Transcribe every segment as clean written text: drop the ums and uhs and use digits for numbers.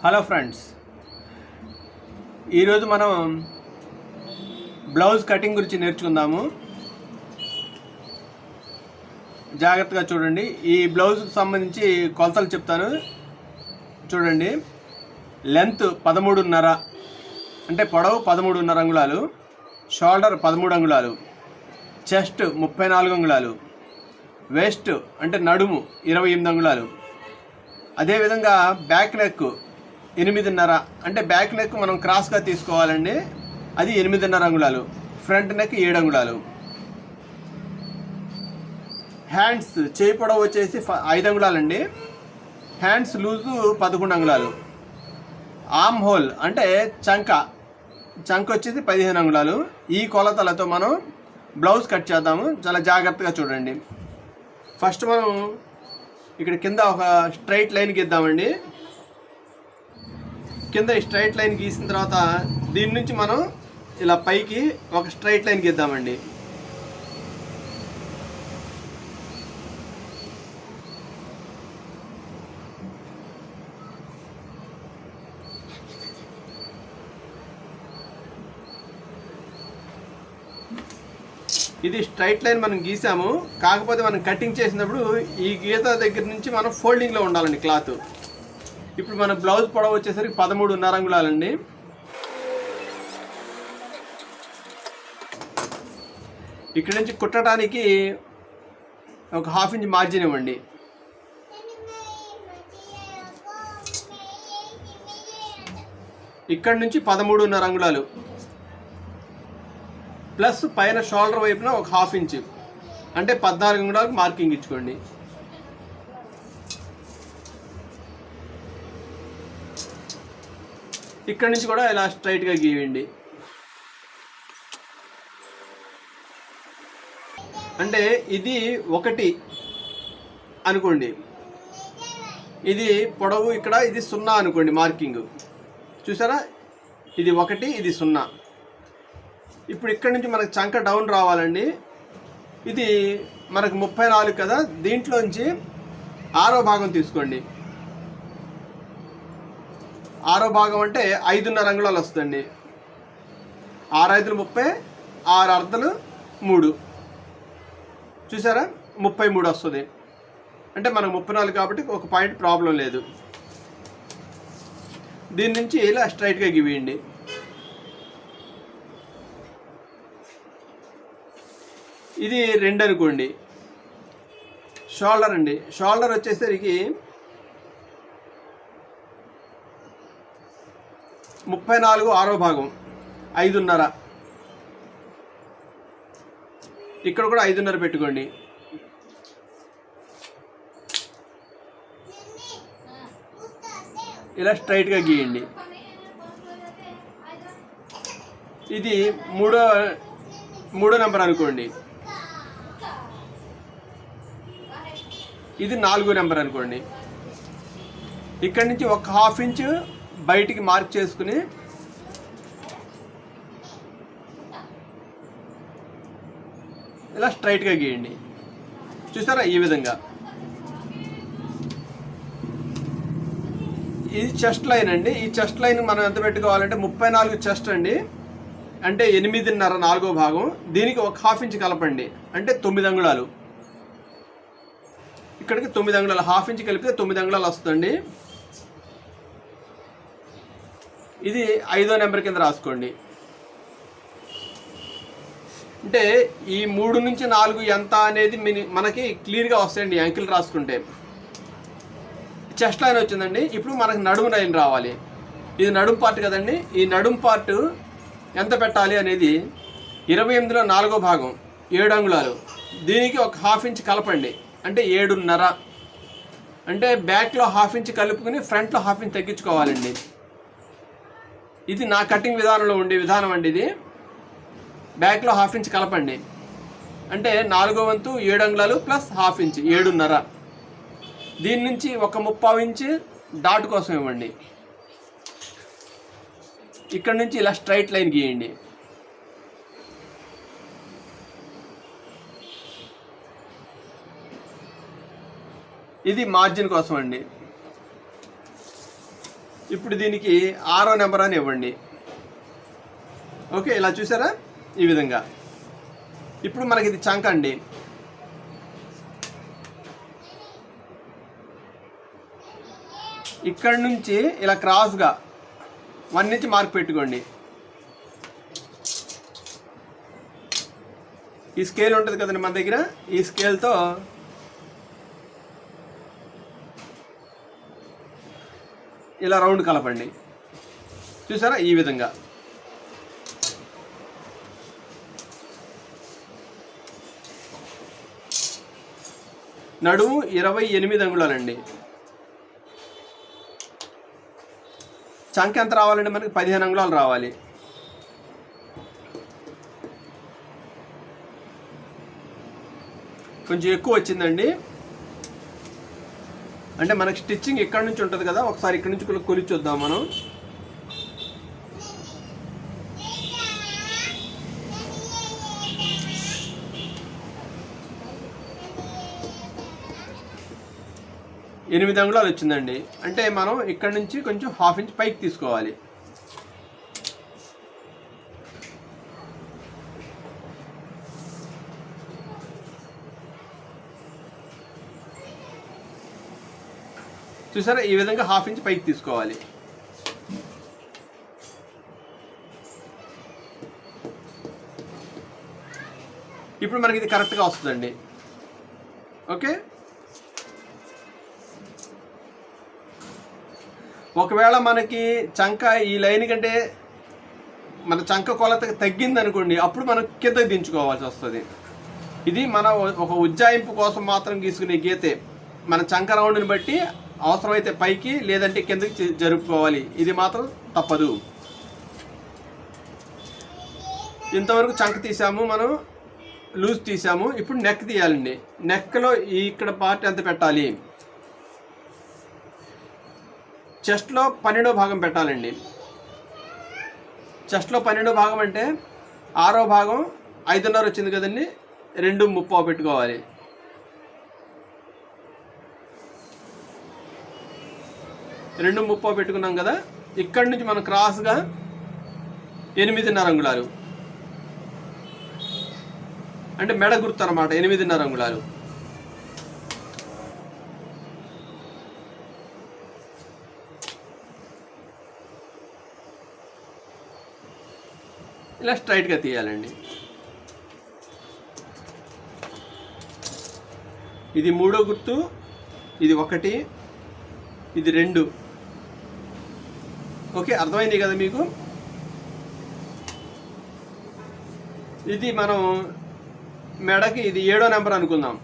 Hello friends, ఈరోజు మనం blouse cutting గురించి నేర్చుకుందాము. జాగ్రత్తగా చూడండి. ఈ బ్లౌజ్కి సంబంధించి కొలతలు చెప్తాను, చూడండి. లెంత్ 13.5 అంటే పొడవు 13.5 అంగుళాలు, షోల్డర్ 13 అంగుళాలు, చెస్ట్ 34 అంగుళాలు, వేస్ట్ అంటే నడుము 28 అంగుళాలు. అదేవిధంగా బ్యాక్ నెక్ 8.5 అంటే బ్యాక్ నెక్ మనం క్రాస్గా తీసుకోవాలండి, అది 8.5 అంగుళాలు. ఫ్రంట్ నెక్ 7 అంగుళాలు. హ్యాండ్స్ చేయి పొడవు వచ్చేసి 5 అంగుళాలండి. హ్యాండ్స్ లూజు 11 అంగుళాలు. ఆర్మ్ హోల్ అంటే చంక వచ్చేసి 15 అంగుళాలు. ఈ కొలతలతో మనం బ్లౌజ్ కట్ చేద్దాము. చాలా జాగ్రత్తగా చూడండి. ఫస్ట్ మనం ఇక్కడ కింద ఒక స్ట్రైట్ లైన్ గీద్దామండి. కింద ఈ స్ట్రైట్ లైన్ గీసిన తర్వాత దీని నుంచి మనం ఇలా పైకి ఒక స్ట్రైట్ లైన్ గీద్దామండి. ఇది స్ట్రైట్ లైన్ మనం గీసాము, కాకపోతే మనం కటింగ్ చేసినప్పుడు ఈ గీత దగ్గర నుంచి మనం ఫోల్డింగ్లో ఉండాలండి క్లాత్. ఇప్పుడు మన బ్లౌజ్ పొడవు వచ్చేసరికి 13.5 అంగుళాలండి. ఇక్కడ నుంచి కుట్టడానికి ఒక ½ ఇంచ్ మార్జిన్ ఇవ్వండి. ఇక్కడ నుంచి 13.5 అంగుళాలు ప్లస్ పైన షోల్డర్ వైపున ఒక ½ ఇంచ్ అంటే 14 అంగుళాలకు మార్కింగ్ ఇచ్చుకోండి. ఇక్కడ నుంచి కూడా ఇలా స్ట్రైట్గా గీయండి. అంటే ఇది 1 అనుకోండి, ఇది పొడవు, ఇక్కడ ఇది 0 అనుకోండి మార్కింగ్. చూసారా, ఇది 1, ఇది 0. ఇప్పుడు ఇక్కడ నుంచి మనకు చంక డౌన్ రావాలండి. ఇది మనకు 34 కదా, దీంట్లోంచి 6వ భాగం తీసుకోండి. 6వ భాగం అంటే 5.5 అంగుళాలు వస్తుందండి. 6 5 30, 6 అర్ధలు 3. చూసారా, 33 వస్తుంది. అంటే మనకు 34 కాబట్టి ఒక పాయింట్ ప్రాబ్లం లేదు. దీని నుంచి ఇలా స్ట్రైట్గా గీయండి. ఇది 2 అనుకోండి. షోల్డర్ అండి, షోల్డర్ వచ్చేసరికి 34 6వ భాగం 5.5. ఇక్కడ కూడా 5.5 పెట్టుకోండి. ఇలా స్ట్రైట్గా గీయండి. ఇది మూడో నెంబర్ అనుకోండి. ఇది 4వ నెంబర్ అనుకోండి. ఇక్కడి నుంచి ఒక ½ ఇంచ్ బయటికి మార్క్ చేసుకుని ఇలా స్ట్రైట్గా గీయండి. చూసారా, ఈ విధంగా. ఇది చెస్ట్ లైన్ అండి. ఈ చెస్ట్ లైన్ మనం ఎంత పెట్టుకోవాలంటే 34 చెస్ట్ అండి, అంటే 8.5 4వ భాగం. దీనికి ఒక ½ ఇంచ్ కలపండి, అంటే 9 అంగుళాలు. ఇక్కడికి 9 అంగుళాలు, ½ ఇంచ్ కలిపితే 9 అంగుళాలు వస్తుందండి. ఇది 5వ నెంబర్ కింద రాసుకోండి. అంటే ఈ 3 నుంచి 4 ఎంత అనేది మనకి క్లియర్గా వస్తాయండి యాంకిల్ రాసుకుంటే. చెస్ట్ లైన్ వచ్చిందండి. ఇప్పుడు మనకు నడుము లైన్ రావాలి. ఇది నడుము పార్ట్ కదండి. ఈ నడుము పార్ట్ ఎంత పెట్టాలి అనేది 28లో 4వ భాగం 7 అంగుళాలు. దీనికి ఒక ½ ఇంచ్ కలపండి, అంటే 7.5. అంటే బ్యాక్లో ½ ఇంచ్ కలుపుకుని ఫ్రంట్లో ½ ఇంచ్ తగ్గించుకోవాలండి. ఇది నా కటింగ్ విధానంలో ఉండే విధానం అండి. ఇది బ్యాక్లో ½ ఇంచ్ కలపండి, అంటే 4వ వంతు 7 అంగుళాలు ప్లస్ ½ ఇంచ్ 7.5. దీని నుంచి ఒక 30 ఇంచ్ డాట్ కోసం ఇవ్వండి. ఇక్కడ నుంచి ఇలా స్ట్రైట్ లైన్ గీయండి. ఇది మార్జిన్ కోసం అండి. ఇప్పుడు దీనికి 6వ నెంబర్ అని ఇవ్వండి. ఓకే, ఇలా చూసారా ఈ విధంగా. ఇప్పుడు మనకి ఇది చంక అండి. ఇక్కడ నుంచి ఇలా క్రాస్గా 1 ఇంచ్ మార్క్ పెట్టుకోండి. ఈ స్కేల్ ఉంటుంది కదండి మన దగ్గర, ఈ స్కేల్తో ఇలా రౌండ్ కలపండి. చూసారా ఈ విధంగా. నడుము 28 అంగుళాలండి. చంక ఎంత రావాలంటే మనకి 15 అంగుళాలు రావాలి. కొంచెం ఎక్కువ వచ్చిందండి. అంటే మనకి స్టిచ్చింగ్ ఇక్కడ నుంచి ఉంటుంది కదా, ఒకసారి ఇక్కడ నుంచి కొలిచి చూద్దాం మనం. ఎనిమిది అంగుళాలు వచ్చిందండి. అంటే మనం ఇక్కడ నుంచి కొంచెం 1/2 ఇంచ్ పైకి తీసుకోవాలి. చూసారా ఈ విధంగా 1/2 ఇంచ్ పైకి తీసుకోవాలి. ఇప్పుడు మనకి ఇది కరెక్ట్గా వస్తుందండి. ఓకే, ఒకవేళ మనకి చంక ఈ లైన్ కంటే మన చంక కొలత తగ్గింది అనుకోండి, అప్పుడు మనం కిందకి దించుకోవాల్సి వస్తుంది. ఇది మన ఒక ఉజ్జాయింపు కోసం మాత్రం గీసుకునే గీతే. మన చంక రౌండ్ని బట్టి అవసరమైతే పైకి లేదంటే కిందకి జరుపుకోవాలి. ఇది మాత్రం తప్పదు. ఇంతవరకు చంక తీసాము, మనం లూజ్ తీసాము. ఇప్పుడు నెక్ తీయాలండి. నెక్లో ఇక్కడ పార్ట్ ఎంత పెట్టాలి? చెస్ట్లో 12వ భాగం పెట్టాలండి. చెస్ట్లో 12వ భాగం అంటే 6వ భాగం 5.5 వచ్చింది కదండి, 2.30 పెట్టుకోవాలి. రెండు 30 పెట్టుకున్నాం కదా. ఇక్కడి నుంచి మనం క్రాస్గా 8.5 అంగుళాలు అంటే మెడ గుర్తు అన్నమాట. 8.5 అంగుళాలు. ఇలా స్ట్రైట్గా తీయాలండి. ఇది 3వ గుర్తు, ఇది 1, ఇది 2. ఓకే, అర్థమైంది కదా మీకు? ఇది మనం మెడకి ఇది 7వ నెంబర్ అనుకుందాం.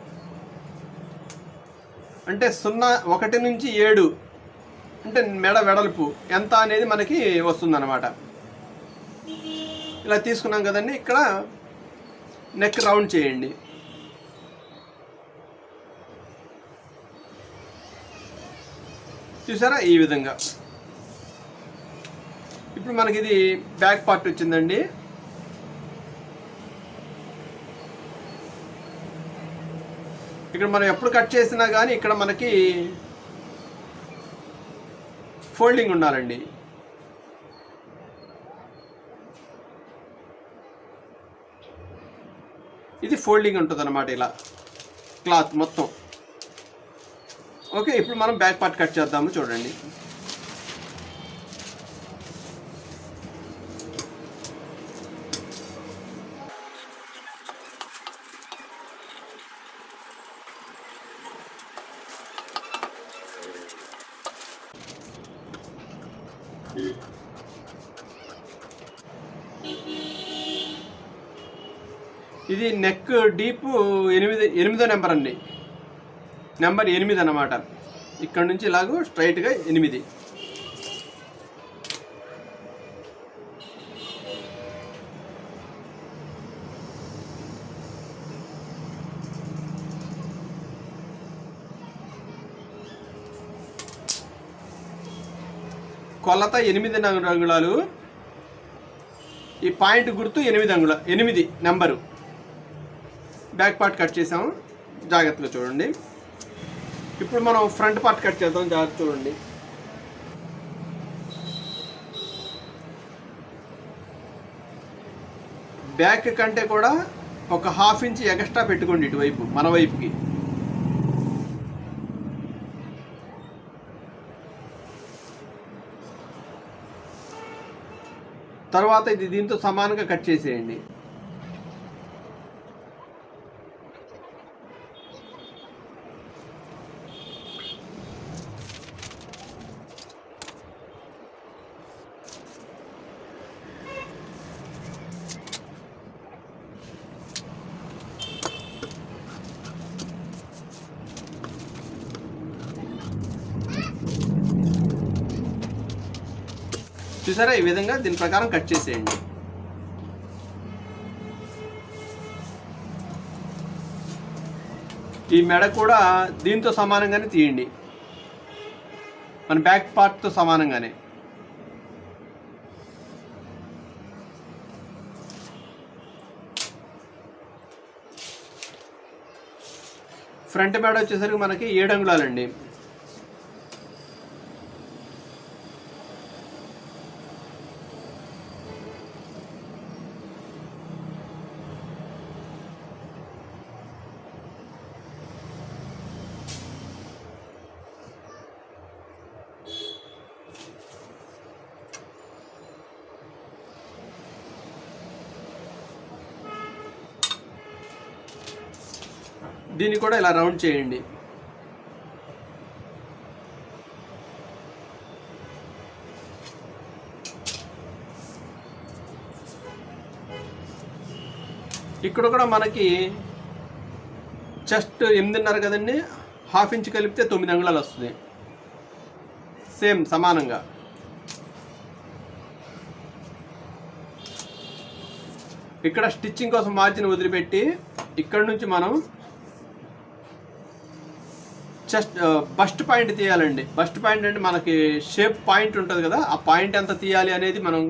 అంటే 0, 1 నుంచి 7 అంటే మెడ వెడల్పు ఎంత అనేది మనకి వస్తుందన్నమాట. ఇలా తీసుకున్నాం కదండి. ఇక్కడ నెక్ రౌండ్ చేయండి. చూసారా ఈ విధంగా. ఇప్పుడు మనకి ఇది బ్యాక్ పార్ట్ వచ్చిందండి. ఇక్కడ మనం ఎప్పుడు కట్ చేసినా కానీ ఇక్కడ మనకి ఫోల్డింగ్ ఉండాలండి. ఇది ఫోల్డింగ్ ఉంటుంది అన్నమాట, ఇలా క్లాత్ మొత్తం. ఓకే, ఇప్పుడు మనం బ్యాక్ పార్ట్ కట్ చేద్దాము. చూడండి. ఇది నెక్ డీప్ 8వ నెంబర్ అండి. నెంబర్ 8 అన్నమాట. ఇక్కడ నుంచి ఇలాగూ స్ట్రైట్గా 8. కొలత 8 అంగుళాలు. ఈ పాయింట్ గుర్తు 8 నెంబరు. బ్యాక్ పార్ట్ కట్ చేసాము, జాగ్రత్తగా చూడండి. ఇప్పుడు మనం ఫ్రంట్ పార్ట్ కట్ చేద్దాం, జాగ్రత్త చూడండి. బ్యాక్ కంటే కూడా ఒక 1/2 ఇంచ్ ఎక్స్ట్రా పెట్టుకోండి ఇటువైపు మన వైపుకి. తర్వాత ఇది దీంతో సమానంగా కట్ చేసేయండి. చూసారా, ఈ విధంగా దీని ప్రకారం కట్ చేసేయండి. ఈ మెడ కూడా దీంతో సమానంగానే తీయండి, మన బ్యాక్ పార్ట్తో సమానంగానే. ఫ్రంట్ మెడ వచ్చేసరికి మనకి 7 అంగుళాలండి. దీన్ని కూడా ఇలా రౌండ్ చేయండి. ఇక్కడ కూడా మనకి చెస్ట్ 8.5 కదండి, 1/2 ఇంచ్ కలిపితే 9 అంగుళాలు వస్తుంది. సేమ్ సమానంగా. ఇక్కడ స్టిచ్చింగ్ కోసం మార్జిన్ వదిలిపెట్టి ఇక్కడ నుంచి మనం చెస్ట్ బస్ట్ పాయింట్ తీయాలండి. బస్ట్ పాయింట్ అంటే మనకి షేప్ పాయింట్ ఉంటుంది కదా, ఆ పాయింట్ ఎంత తీయాలి అనేది మనం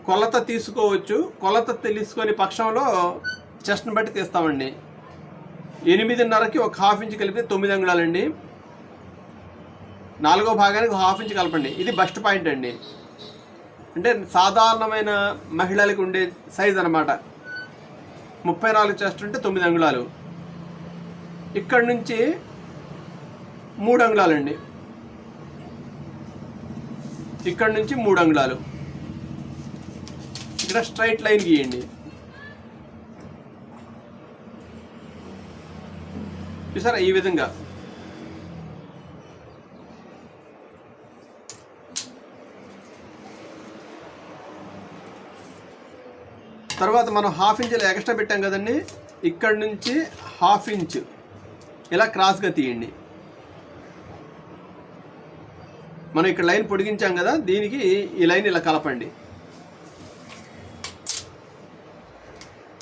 కొలత తీసుకోవచ్చు. కొలత తెలుసుకొని పక్షంలో చెస్ట్ని బట్టి తీస్తామండి. 8.5కి ఒక 1/2 ఇంచ్ కలిపితే 9 అంగుళాలండి. 4వ భాగానికి 1/2 ఇంచ్ కలపండి. ఇది బస్ట్ పాయింట్ అండి, అంటే సాధారణమైన మహిళలకు ఉండే సైజ్ అనమాట. 34 చెస్ట్ ఉంటే 9 అంగుళాలు. ఇక్కడ నుంచి 3 అంగుళాలండి, ఇక్కడ నుంచి 3 అంగుళాలు. ఇక్కడ స్ట్రైట్ లైన్ గీయండి. చూసారా, ఈ విధంగా. తర్వాత మనం 1/2 ఇంచ్ ఎక్స్ట్రా పెట్టాం కదండి, ఇక్కడ నుంచి 1/2 ఇంచ్ ఇలా క్రాస్గా తీయండి. మనం ఇక్కడ లైన్ పొడిగించాం కదా, దీనికి ఈ లైన్ ఇలా కలపండి.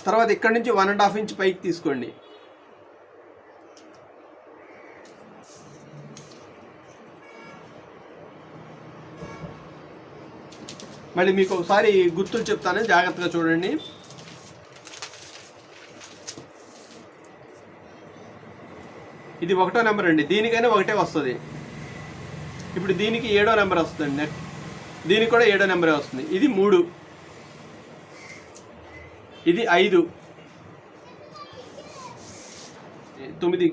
తర్వాత ఇక్కడ నుంచి 1.5 ఇంచ్ పైకి తీసుకోండి. మళ్ళీ మీకు ఒకసారి గుర్తులు చెప్తాను, జాగ్రత్తగా చూడండి. ఇది 1వ నెంబర్ అండి, దీనికైనా 1 వస్తుంది. ఇప్పుడు దీనికి 7వ నెంబర్ వస్తుంది, దీనికి కూడా 7వ నెంబరే వస్తుంది. ఇది 3, ఇది 5, 9,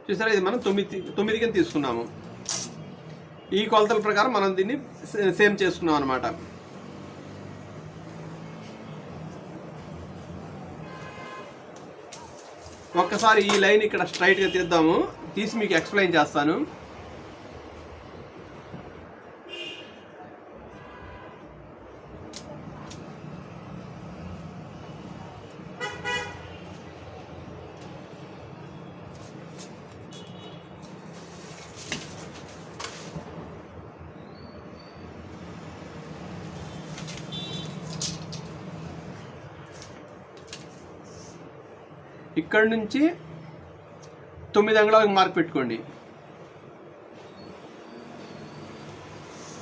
చూసారా, ఇది మనం 9 కింద తీసుకున్నాము. ఈ కొలతల ప్రకారం మనం దీన్ని సేమ్ చేసుకున్నాం అనమాట. ఒక్కసారి ఈ లైన్ ఇక్కడ స్ట్రైట్గా తీద్దాము, తీసి మీకు ఎక్స్ప్లెయిన్ చేస్తాను. ఇక్కడ నుంచి 9 అంగుళాలకు మార్క్ పెట్టుకోండి.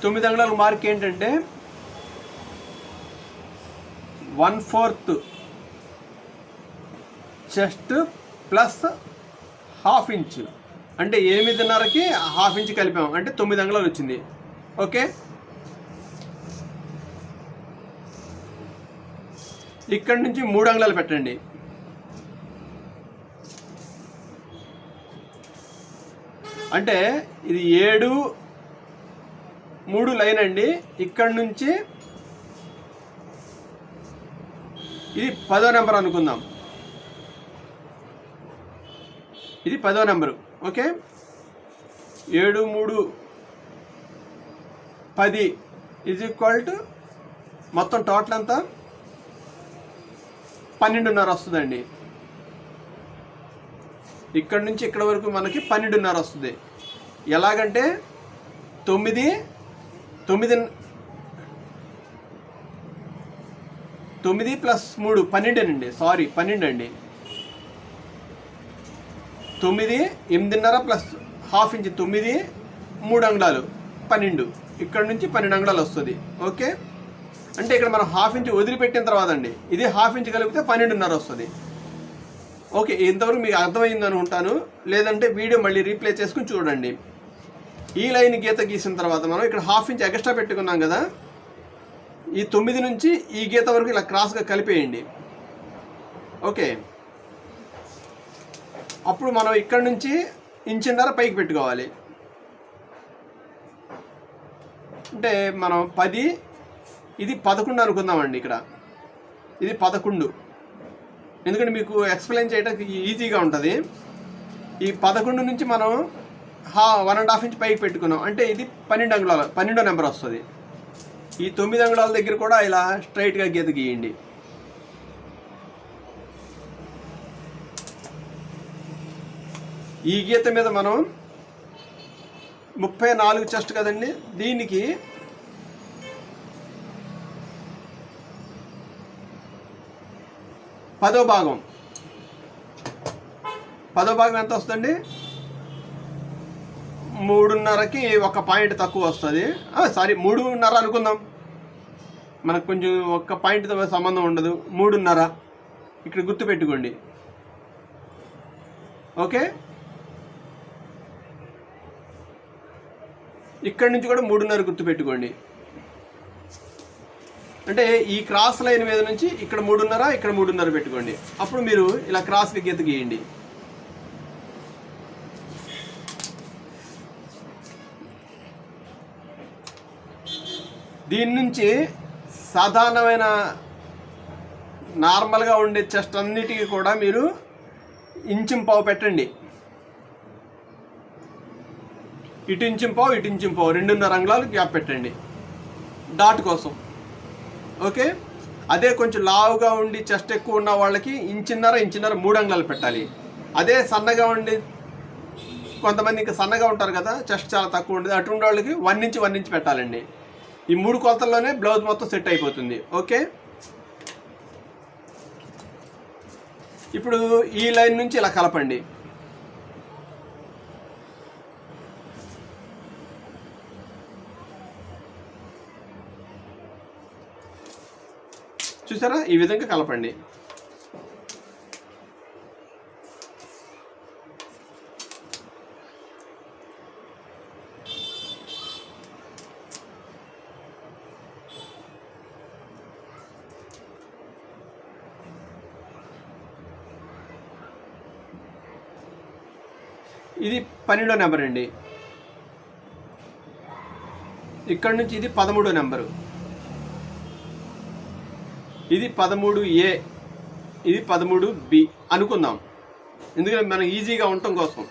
9 అంగుళాలకు మార్క్ ఏంటంటే 1/4 చెస్ట్ ప్లస్ ½ ఇంచు, అంటే 8.5కి ½ ఇంచు కలిపాము, అంటే 9 అంగుళాలు వచ్చింది. ఓకే, ఇక్కడ నుంచి 3 అంగుళాలు పెట్టండి. అంటే ఇది 7, 3 లైన్ అండి. ఇక్కడ నుంచి ఇది 10వ నెంబర్ అనుకుందాం, ఇది 10వ నెంబరు. ఓకే, 7, 3, 10 = మొత్తం టోటల్ అంతా 12.5 వస్తుందండి. ఇక్కడ నుంచి ఇక్కడ వరకు మనకి 12.5 వస్తుంది. ఎలాగంటే 9 + 3 12 అండి. సారీ 12 అండి. 9, 8.5 ప్లస్ ½ ఇంచు 9, 3 అంగుళాలు 12. ఇక్కడ నుంచి 12 అంగుళాలు వస్తుంది. ఓకే, అంటే ఇక్కడ మనం ½ ఇంచు వదిలిపెట్టిన తర్వాత అండి, ఇది ½ ఇంచు కలిపితే 12.5 వస్తుంది. ఓకే, ఇంతవరకు మీకు అర్థమైంది అనుకుంటాను. లేదంటే వీడియో మళ్ళీ రీప్లే చేసుకుని చూడండి. ఈ లైన్ గీత గీసిన తర్వాత మనం ఇక్కడ ½ ఇంచు ఎక్స్ట్రా పెట్టుకున్నాం కదా, ఈ 9 నుంచి ఈ గీత వరకు ఇలా క్రాస్గా కలిపేయండి. ఓకే, అప్పుడు మనం ఇక్కడ నుంచి 1.5 ఇంచు పైకి పెట్టుకోవాలి. అంటే మనం 10, ఇది 11 అనుకుందామండి. ఇక్కడ ఇది 11, ఎందుకంటే మీకు ఎక్స్ప్లెయిన్ చేయడానికి ఈజీగా ఉంటుంది. ఈ 11 నుంచి మనం 1.5 ఇంచ్ పైకి పెట్టుకున్నాం, అంటే ఇది 12 అంగుళాలు, 12వ నెంబర్ వస్తుంది. ఈ 9 అంగుళాల దగ్గర కూడా ఇలా స్ట్రైట్గా గీత గీయండి. ఈ గీత మీద మనం 34 చెస్ట్ కదండి, దీనికి 10వ భాగం. 10వ భాగం ఎంత వస్తుందండి? 3.5కి 1 పాయింట్ తక్కువ వస్తుంది. సారీ 3.5 అనుకుందాం, మనకు కొంచెం 1 పాయింట్తో సంబంధం ఉండదు. 3.5 ఇక్కడ గుర్తుపెట్టుకోండి. ఓకే, ఇక్కడ నుంచి కూడా 3.5 గుర్తుపెట్టుకోండి. అంటే ఈ క్రాస్ లైన్ మీద నుంచి ఇక్కడ 3.5, ఇక్కడ 3.5 పెట్టుకోండి. అప్పుడు మీరు ఇలా క్రాస్కి గీత గీయండి. దీని నుంచి సాధారణమైన నార్మల్గా ఉండే చెస్ట్ అన్నిటికీ కూడా మీరు 1.5 ఇంచు పెట్టండి. ఇటు 1.5 ఇంచు, ఇటు 1.5 ఇంచు, 2.5 అంగుళాలు గ్యాప్ పెట్టండి డాట్ కోసం. ఓకే, అదే కొంచెం లావుగా ఉండి చెస్ట్ ఎక్కువ ఉన్న వాళ్ళకి 1.5 ఇంచు, 3 అంగుళాలు పెట్టాలి. అదే సన్నగా ఉండి, కొంతమంది ఇంకా సన్నగా ఉంటారు కదా, చెస్ట్ చాలా తక్కువ ఉంటుంది, అటువంటి వాళ్ళకి 1 ఇంచు, 1 ఇంచు పెట్టాలండి. ఈ 3 కొలతల్లోనే బ్లౌజ్ మొత్తం సెట్ అయిపోతుంది. ఓకే, ఇప్పుడు ఈ లైన్ నుంచి ఇలా కలపండి. చూసారా, ఈ విధంగా కలపండి. ఇది 12వ నెంబర్ అండి. ఇక్కడ నుంచి ఇది 13వ నెంబరు, ఇది 13A, ఇది 13B అనుకుందాం, ఎందుకంటే మనం ఈజీగా ఉండటం కోసం.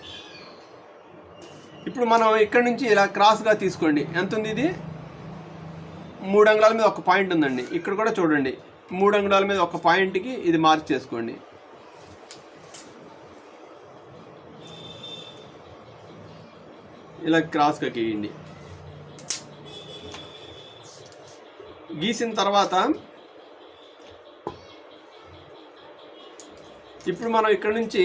ఇప్పుడు మనం ఇక్కడ నుంచి ఇలా క్రాస్గా తీసుకోండి. ఎంత ఉంది? ఇది 3 అంగుళాల మీద 1 పాయింట్ ఉందండి. ఇక్కడ కూడా చూడండి, 3 అంగుళాల మీద 1 పాయింట్కి ఇది మార్క్ చేసుకోండి. ఇలా క్రాస్గా గీయండి. గీసిన తర్వాత ఇప్పుడు మనం ఇక్కడ నుంచి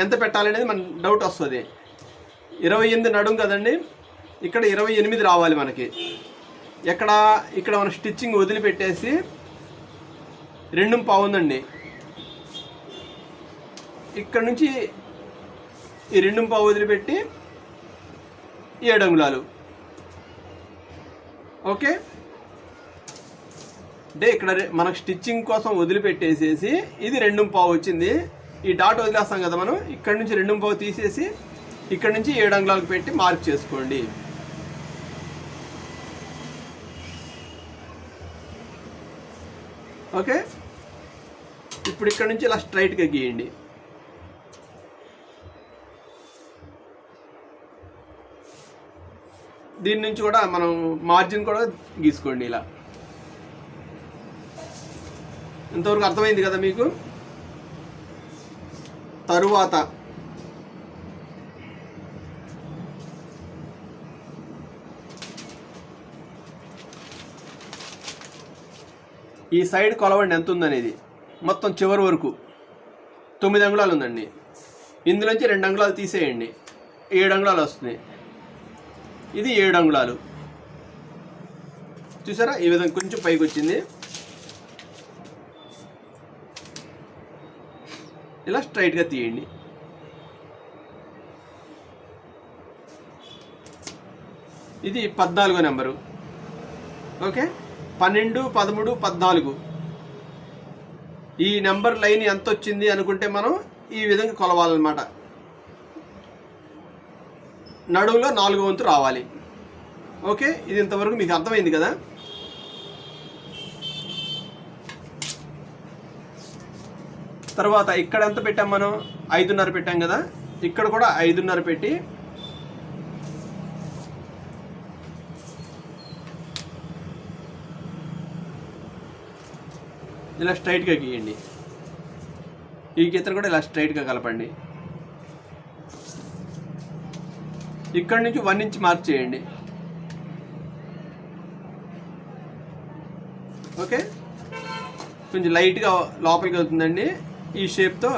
ఎంత పెట్టాలనేది మన డౌట్ వస్తుంది. 28 నడుము కదండి, ఇక్కడ 28 రావాలి మనకి. ఇక్కడ మన స్టిచ్చింగ్ వదిలిపెట్టేసి 2.5 ఉందండి, ఇక్కడ నుంచి ఈ 2.5 వదిలిపెట్టి 7 అంగుళాలు. ఓకే, అంటే ఇక్కడ మనకు స్టిచ్చింగ్ కోసం వదిలిపెట్టేసేసి ఇది 2.5 వచ్చింది. ఈ డాట్ వదిలేస్తాం కదా మనం, ఇక్కడ నుంచి 2.5 తీసేసి ఇక్కడ నుంచి 7 అంగుళాలకు పెట్టి మార్క్ చేసుకోండి. ఓకే, ఇప్పుడు ఇక్కడ నుంచి ఇలా స్ట్రైట్గా గీయండి. దీని నుంచి కూడా మనం మార్జిన్ కూడా గీసుకోండి. ఇలా ఇంతవరకు అర్థమైంది కదా మీకు? తరువాత ఈ సైడ్ కొలవండి ఎంత ఉందనేది. మొత్తం చివరి వరకు 9 అంగుళాలు ఉందండి. ఇందులోంచి 2 అంగుళాలు తీసేయండి, 7 అంగుళాలు వస్తుంది. ఇది 7 అంగుళాలు. చూసారా, ఈ విధంగా కొంచెం పైకి వచ్చింది. ఇలా స్ట్రైట్గా తీయండి. ఇది 14వ నెంబరు. ఓకే, 12, 13, 14 ఈ నెంబర్ లైన్ ఎంత వచ్చింది అనుకుంటే మనం ఈ విధంగా కొలవాలన్నమాట. నడువులో 4వ వంతు రావాలి. ఓకే, ఇది ఇంతవరకు మీకు అర్థమైంది కదా? తర్వాత ఇక్కడ ఎంత పెట్టాం మనం? 5.5 పెట్టాం కదా, ఇక్కడ కూడా 5.5 పెట్టి ఇలా స్ట్రైట్గా గీయండి. ఈ గీతను కూడా ఇలా స్ట్రైట్గా కలపండి. ఇక్కడ నుంచి 1 ఇంచ్ మార్క్ చేయండి. ఓకే, కొంచెం లైట్గా లోపలికి అవుతుందండి. ఈ షేప్తో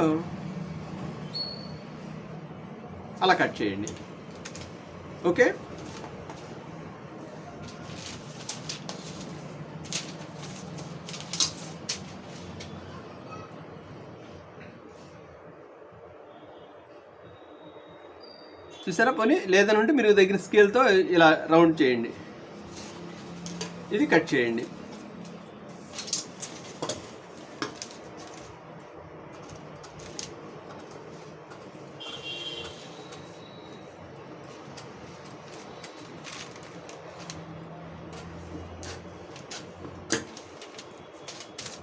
అలా కట్ చేయండి. ఓకే, చూసారా? పోనీ లేదనుంటే మీరు దగ్గర స్కేల్తో ఇలా రౌండ్ చేయండి. ఇది కట్ చేయండి.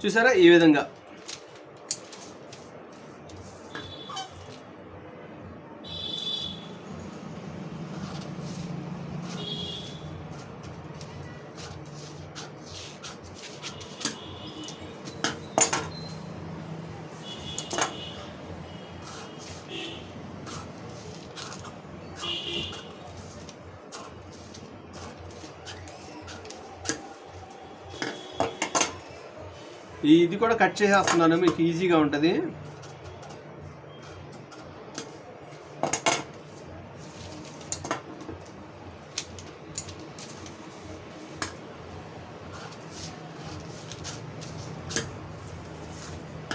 చూసారా, ఈ విధంగా. ఇది కూడా కట్ చేసేస్తున్నాను, మీకు ఈజీగా ఉంటుంది.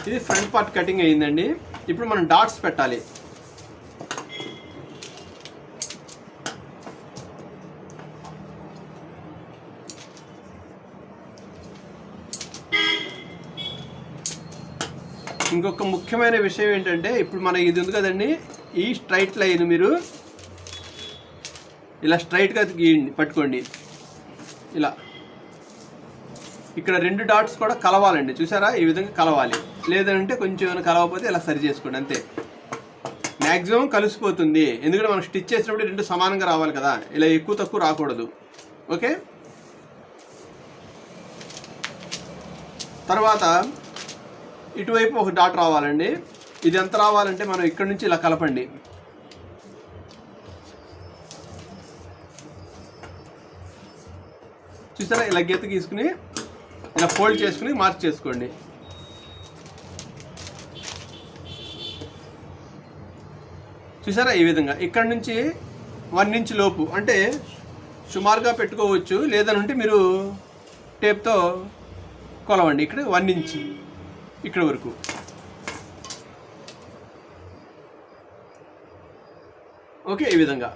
ఇది ఫ్రంట్ పార్ట్ కటింగ్ అయ్యిందండి. ఇప్పుడు మనం డాట్స్ పెట్టాలి. ఇంకొక ముఖ్యమైన విషయం ఏంటంటే, ఇప్పుడు మనకి ఇది ఉంది కదండి, ఈ స్ట్రైట్ లైన్ మీరు ఇలా స్ట్రైట్గా గీయండి, పట్టుకోండి. ఇలా ఇక్కడ 2 డాట్స్ కూడా కలవాలండి. చూసారా, ఈ విధంగా కలవాలి. లేదంటే కొంచెం ఏమైనా కలవకపోతే ఇలా సరి చేసుకోండి, అంతే. మ్యాక్సిమం కలిసిపోతుంది, ఎందుకంటే మనం స్టిచ్ చేసినప్పుడు 2 సమానంగా రావాలి కదా, ఇలా ఎక్కువ తక్కువ రాకూడదు. ఓకే, తర్వాత ఇటువైపు ఒక డాట్ రావాలండి. ఇది ఎంత రావాలంటే మనం ఇక్కడ నుంచి ఇలా కలపండి. చూసారా, ఇలా గీత గీసుకుని ఇలా ఫోల్డ్ చేసుకుని మార్క్ చేసుకోండి. చూసారా, ఈ విధంగా ఇక్కడ నుంచి 1 ఇంచ్ లోపు అంటే సుమారుగా పెట్టుకోవచ్చు. లేదనుంటే మీరు టేప్తో కొలవండి. ఇక్కడ 1 ఇంచ్ ఇక్కడ వరకు. ఓకే, ఈ విధంగా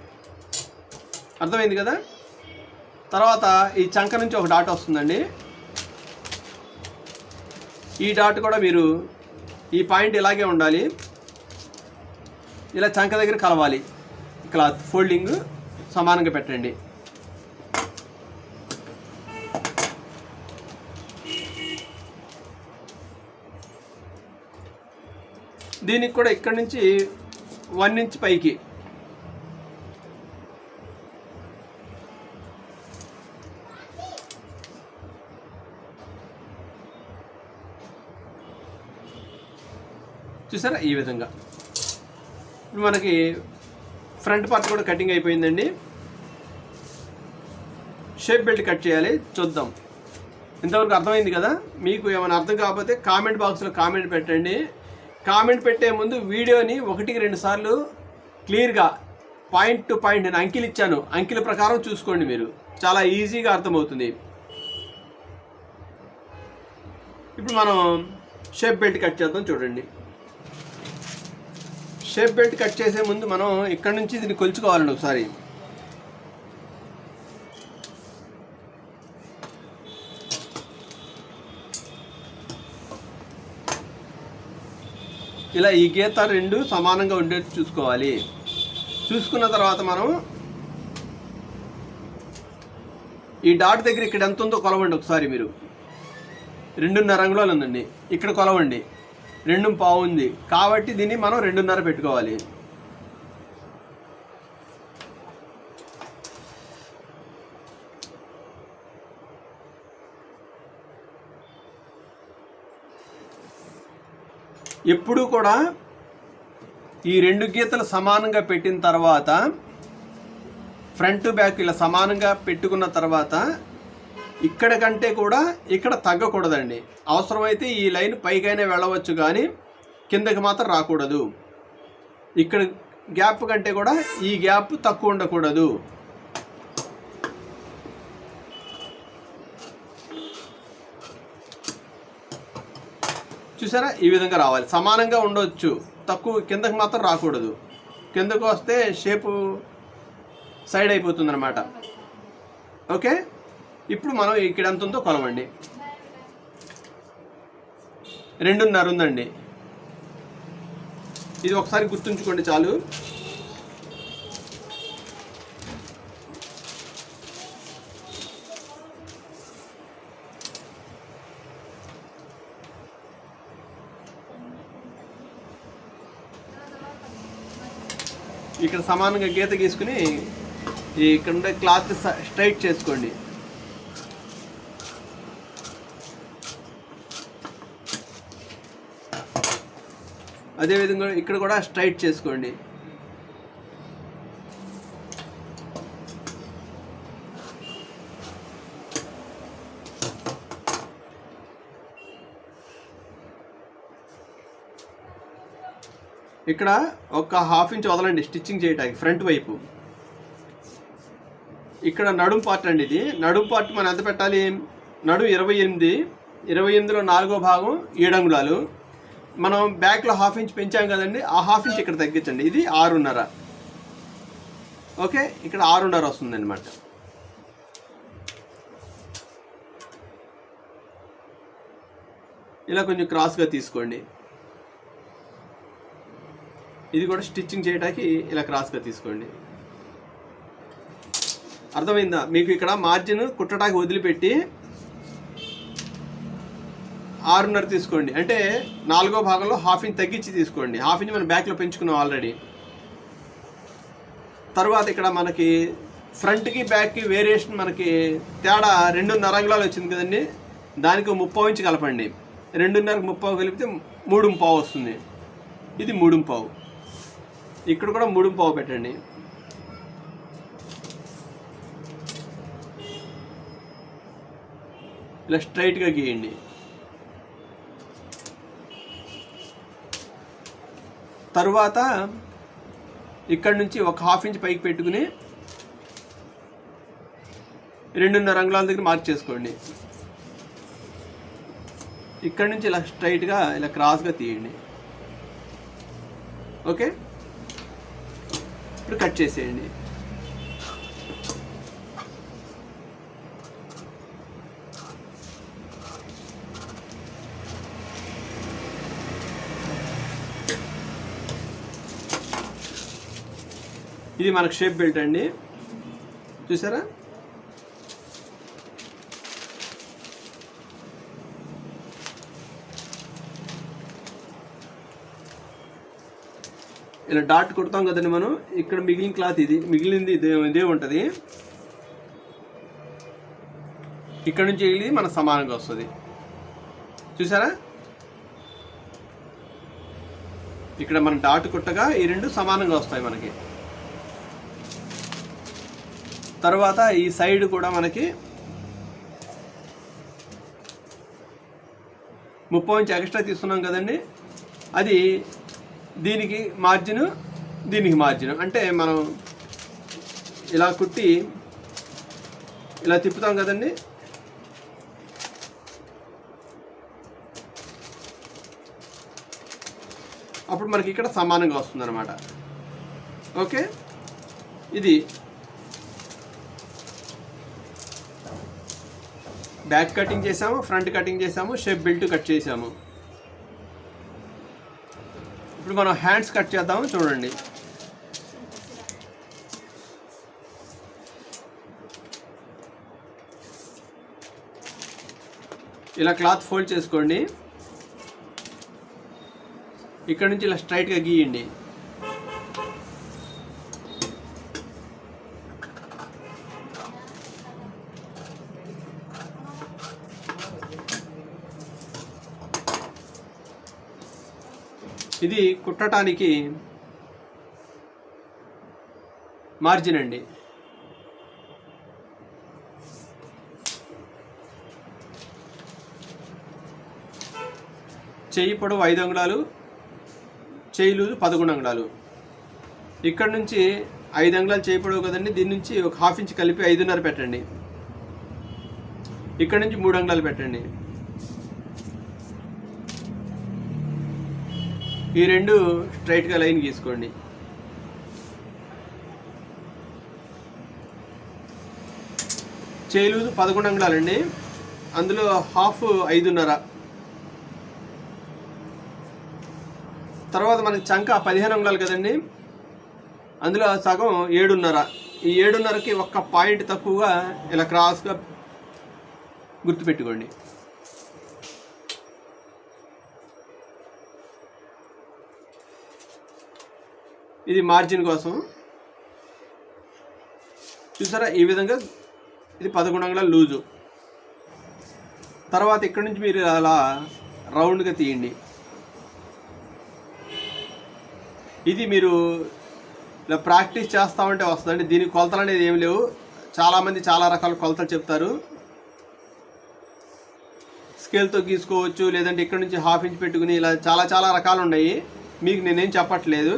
అర్థమైంది కదా. తర్వాత ఈ చంక నుంచి ఒక డాట్ వస్తుందండి. ఈ డాట్ కూడా మీరు ఈ పాయింట్ ఇలాగే ఉండాలి, ఇలా చంక దగ్గర కలవాలి. క్లాత్ ఫోల్డింగ్ సమానంగా పెట్టండి. దీనికి కూడా ఇక్కడ నుంచి 1 ఇంచ్ పైకి చూసారా, ఈ విధంగా. మనకి ఫ్రంట్ పార్ట్ కూడా కటింగ్ అయిపోయిందండి. షేప్ బెల్ట్ కట్ చేయాలి, చూద్దాం. ఇంతవరకు అర్థమైంది కదా. మీకు ఏమైనా అర్థం కాకపోతే కామెంట్ బాక్స్లో కామెంట్ పెట్టండి. కామెంట్ పెట్టే ముందు వీడియోని 1-2 సార్లు క్లియర్గా పాయింట్ టు పాయింట్ నేను అంకెలు ఇచ్చాను, అంకెల ప్రకారం చూసుకోండి. మీరు చాలా ఈజీగా అర్థమవుతుంది. ఇప్పుడు మనం షేప్ బెల్ట్ కట్ చేద్దాం. చూడండి, షేప్ బెల్ట్ కట్ చేసే ముందు మనం ఇక్కడ నుంచి దీన్ని కొలుచుకోవాలండి ఒకసారి. ఇలా ఈ గీత 2 సమానంగా ఉండేట్టు చూసుకోవాలి. చూసుకున్న తర్వాత మనం ఈ డాట్ దగ్గర ఇక్కడ ఎంత ఉందో కొలవండి ఒకసారి. మీరు 2.5 అంగుళాలు ఉందండి, ఇక్కడ కొలవండి. 2.5 ఉంది కాబట్టి దీన్ని మనం 2.5 పెట్టుకోవాలి. ఎప్పుడు కూడా ఈ 2 గీతలు సమానంగా పెట్టిన తర్వాత ఫ్రంట్ బ్యాక్ ఇలా సమానంగా పెట్టుకున్న తర్వాత ఇక్కడ కంటే కూడా ఇక్కడ తగ్గకూడదండి. అవసరమైతే ఈ లైన్ పైకైనా వెళ్ళవచ్చు కానీ కిందకి మాత్రం రాకూడదు. ఇక్కడ గ్యాప్ కంటే కూడా ఈ గ్యాప్ తక్కువ ఉండకూడదు. చూసారా, ఈ విధంగా రావాలి. సమానంగా ఉండవచ్చు, తక్కువ కిందకి మాత్రం రాకూడదు. కిందకు వస్తే షేపు సైడ్ అయిపోతుంది అన్నమాట. ఓకే, ఇప్పుడు మనం ఇక్కడ ఎంత ఉందో కొలవండి. 2.5 ఉందండి. ఇది ఒకసారి గుర్తుంచుకోండి చాలు. ఇక్కడ సమానంగా గీత గీసుకుని ఇక్కడ ఉండే క్లాత్ స్ట్రైట్ చేసుకోండి. అదేవిధంగా ఇక్కడ కూడా స్ట్రైట్ చేసుకోండి. ఇక్కడ ఒక 1/2 ఇంచ్ వదలండి స్టిచ్చింగ్ చేయడానికి ఫ్రంట్ వైపు. ఇక్కడ నడుం పార్ట్ అండి. ఇది నడుం పార్ట్ మనం ఎంత పెట్టాలి? నడుం 28, 28లో 4వ భాగం 7 అంగుళాలు. మనం బ్యాక్లో 1/2 ఇంచ్ పెంచాం కదండి, ఆ 1/2 ఇంచ్ ఇక్కడ తగ్గించండి. ఇది 6.5. ఓకే, ఇక్కడ 6.5 వస్తుంది అనమాట. ఇలా కొంచెం క్రాస్గా తీసుకోండి. ఇది కూడా స్టిచ్చింగ్ చేయడానికి ఇలా క్రాస్గా తీసుకోండి. అర్థమైందా మీకు? ఇక్కడ మార్జిన్ కుట్టడానికి వదిలిపెట్టి 6.5 తీసుకోండి. అంటే 4వ భాగంలో 1/2 ఇంచ్ తగ్గించి తీసుకోండి. 1/2 ఇంచ్ మనం బ్యాక్లో పెంచుకున్నాం ఆల్రెడీ. తర్వాత ఇక్కడ మనకి ఫ్రంట్కి బ్యాక్కి వేరియేషన్ మనకి తేడా 2.5 అంగుళాలు వచ్చింది కదండి. దానికి 30 ఇంచ్ కలపండి. 2.5కి 30 కలిపితే 3.5 వస్తుంది. ఇది 3.5. ఇక్కడ కూడా 3.5 పెట్టండి. ఇలా స్ట్రైట్గా గీయండి. తరువాత ఇక్కడ నుంచి ఒక 1/2 ఇంచ్ పైకి పెట్టుకుని 2.5 అంగుళాల దగ్గర మార్క్ చేసుకోండి. ఇక్కడ నుంచి ఇలా స్ట్రైట్గా ఇలా క్రాస్గా తీయండి. ఓకే, ఇప్పుడు కట్ చేసేయండి. ఇది మనకు షేప్ బెల్ట్ అండి, చూసారా? ఇలా డాట్ కొడతాం కదండి మనం. ఇక్కడ మిగిలిన క్లాత్ మిగిలింది ఇదే ఉంటుంది. ఇక్కడ నుంచి ఇది మనకు సమానంగా వస్తుంది, చూసారా? ఇక్కడ మనం డాట్ కొట్టగా ఈ రెండు సమానంగా వస్తాయి మనకి. తర్వాత ఈ సైడ్ కూడా మనకి 30 ఇంచ్ ఎక్స్ట్రా తీసుకున్నాం కదండి, అది దీనికి మార్జిన్, దీనికి మార్జిన్. అంటే మనం ఇలా కుట్టి ఇలా తిప్పుతాం కదండి, అప్పుడు మనకి ఇక్కడ సమానంగా వస్తుంది అన్నమాట. ఓకే, ఇది బ్యాక్ కటింగ్ చేసాము, ఫ్రంట్ కటింగ్ చేసాము, షేప్ బెల్ట్ కట్ చేసాము. ఇప్పుడు మనం హ్యాండ్స్ కట్ చేద్దాము, చూడండి. ఇలా క్లాత్ ఫోల్డ్ చేసుకోండి, ఇక్కడ నుంచి ఇలా స్ట్రైట్గా గీయండి. ఇది కుట్టడానికి మార్జిన్ అండి. చెయ్యి పొడవు 5 అంగుళాలు, చెయ్యి లూజు 11 అంగుళాలు. ఇక్కడ నుంచి 5 అంగుళాలు చెయ్యి పొడవు కదండి, దీని నుంచి ఒక ½ ఇంచ్ కలిపి 5.5 పెట్టండి. ఇక్కడ నుంచి 3 అంగుళాలు పెట్టండి. ఈ రెండు స్ట్రైట్గా లైన్ గీసుకోండి. చెయ్యి లూజు 11 అంగుళాలండి, అందులో హాఫ్ 5.5. తర్వాత మనకి చంక 15 అంగుళాలు కదండి, అందులో సగం 7.5. ఈ 7.5కి ఒక్క పాయింట్ తక్కువగా ఇలా క్రాస్గా గుర్తుపెట్టుకోండి. ఇది మార్జిన్ కోసం, చూసారా? ఈ విధంగా ఇది 11 అంగుళాలు లూజు. తర్వాత ఇక్కడ నుంచి మీరు అలా రౌండ్గా తీయండి. ఇది మీరు ఇలా ప్రాక్టీస్ చేస్తామంటే వస్తుందండి. దీనికి కొలతలు అనేది ఏమి లేవు. చాలామంది చాలా రకాల కొలతలు చెప్తారు. స్కేల్తో గీసుకోవచ్చు, లేదంటే ఇక్కడ నుంచి ½ ఇంచ్ పెట్టుకుని ఇలా చాలా రకాలు ఉన్నాయి. మీకు నేనేం చెప్పట్లేదు.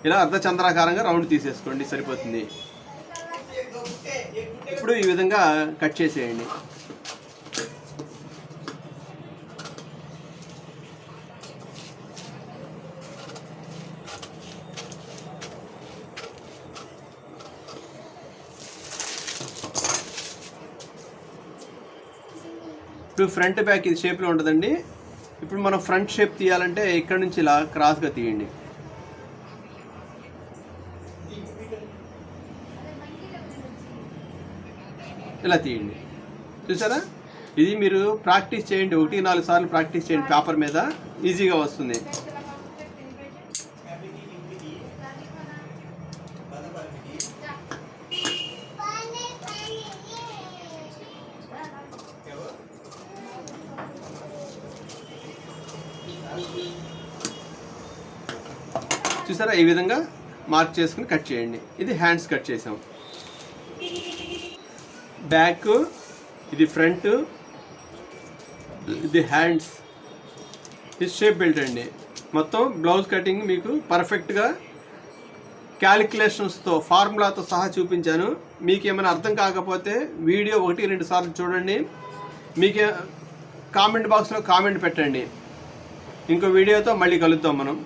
ఇలా అర్ధచంద్రాకారంగా రౌండ్ తీసేసుకోండి, సరిపోతుంది. ఇప్పుడు ఈ విధంగా కట్ చేసేయండి. ఇప్పుడు ఫ్రంట్ బ్యాక్ ఇది షేప్లో ఉంటుందండి. ఇప్పుడు మనం ఫ్రంట్ షేప్ తీయాలంటే ఇక్కడ నుంచి ఇలా క్రాస్గా తీయండి. ఇలా తీయండి, చూసారా? ఇది మీరు ప్రాక్టీస్ చేయండి, 1-4 సార్లు ప్రాక్టీస్ చేయండి. పేపర్ మీద ఈజీగా వస్తుంది. చూసారా? ఈ విధంగా మార్క్ చేసుకుని కట్ చేయండి. ఇది హ్యాండ్స్ కట్ చేసాం. బ్యాక్, ఇది ఫ్రంట్, ఇది హ్యాండ్స్, ఇది షేప్ బెల్ట్ అండి. మొత్తం బ్లౌజ్ కటింగ్ మీకు పర్ఫెక్ట్గా క్యాలిక్యులేషన్స్తో, ఫార్ములాతో సహా చూపించాను. మీకు ఏమైనా అర్థం కాకపోతే వీడియో 1-2 సార్లు చూడండి. మీకు కామెంట్ బాక్స్లో కామెంట్ పెట్టండి. ఇంకో వీడియోతో మళ్ళీ కలుద్దాం మనం.